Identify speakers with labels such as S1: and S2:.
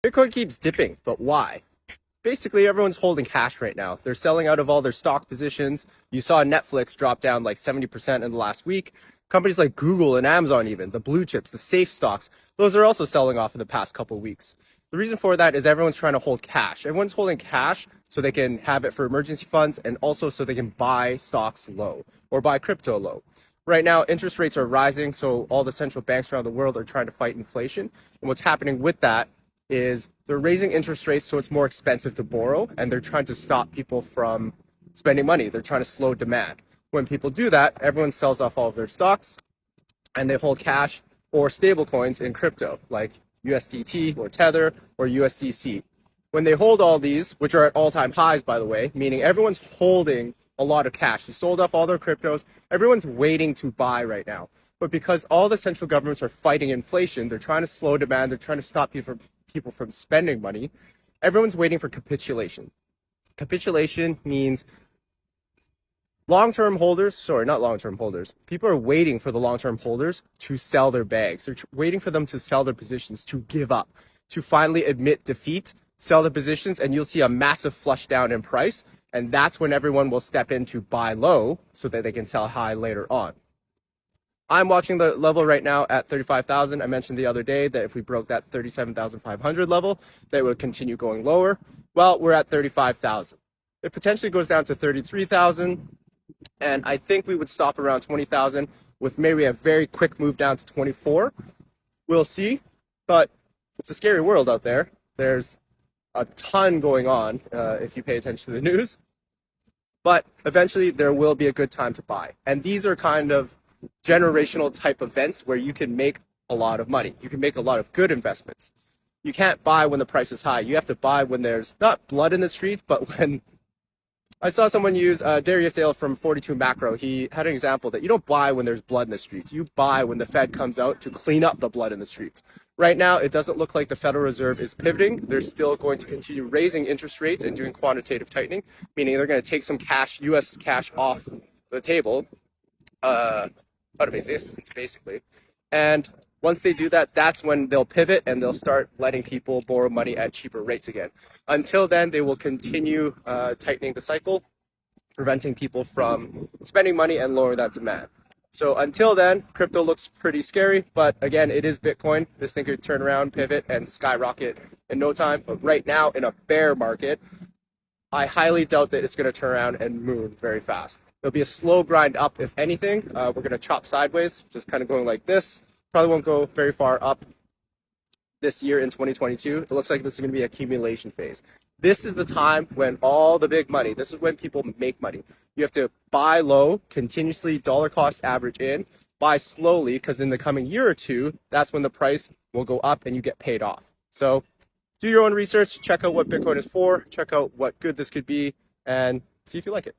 S1: Bitcoin keeps dipping, but why? Basically, everyone's holding cash right now. They're selling out of all their stock positions. You saw Netflix drop down like 70% in the last week. Companies like Google and Amazon, even the blue chips, the safe stocks, those are also selling off in the past couple of weeks. The reason for that is everyone's trying to hold cash. Everyone's holding cash so they can have it for emergency funds and also so they can buy stocks low or buy crypto low. Right now, interest rates are rising, so all the central banks around the world are trying to fight inflation. And what's happening with that is they're raising interest rates so it's more expensive to borrow, and they're trying to stop people from spending money. They're trying to slow demand. When people do that, everyone sells off all of their stocks, and they hold cash or stable coins in crypto, like USDT or Tether or USDC. When they hold all these, which are at all-time highs, by the way, meaning everyone's holding a lot of cash. They sold off all their cryptos. Everyone's waiting to buy right now. But because all the central governments are fighting inflation, they're trying to slow demand, they're trying to stop people from spending money, everyone's waiting for capitulation. Capitulation means long-term holders, not long-term holders. People are waiting for the long-term holders to sell their bags. They're waiting for them to sell their positions, to give up, to finally admit defeat, sell their positions, and you'll see a massive flush down in price. And that's when everyone will step in to buy low so that they can sell high later on. I'm watching the level right now at 35,000. I mentioned the other day that if we broke that 37,500 level, that would continue going lower. Well, we're at 35,000. It potentially goes down to 33,000. And I think we would stop around 20,000 with maybe a very quick move down to 24. We'll see. But it's a scary world out there. There's a ton going on if you pay attention to the news. But eventually there will be a good time to buy. And these are kind of generational type events where you can make a lot of money. You can make a lot of good investments. You can't buy when the price is high. You have to buy when there's not blood in the streets, but when I saw someone use Darius Dale from 42 Macro. He had an example that you don't buy when there's blood in the streets. You buy when the Fed comes out to clean up the blood in the streets. Right now, it doesn't look like the Federal Reserve is pivoting. They're still going to continue raising interest rates and doing quantitative tightening, meaning they're going to take some cash, U.S. cash, off the table, out of existence, basically. And once they do that, that's when they'll pivot and they'll start letting people borrow money at cheaper rates again. Until then, they will continue tightening the cycle, preventing people from spending money and lowering that demand. So until then, crypto looks pretty scary. But again, it is Bitcoin. This thing could turn around, pivot, and skyrocket in no time. But right now, in a bear market, I highly doubt that it's going to turn around and move very fast. It'll be a slow grind up, if anything. We're going to chop sideways, just kind of going like this. Probably won't go very far up this year in 2022. It looks like this is going to be an accumulation phase. This is the time when all the big money, this is when people make money. You have to buy low, continuously dollar cost average in, buy slowly, because in the coming year or two, that's when the price will go up and you get paid off. So do your own research, check out what Bitcoin is for, check out what good this could be, and see if you like it.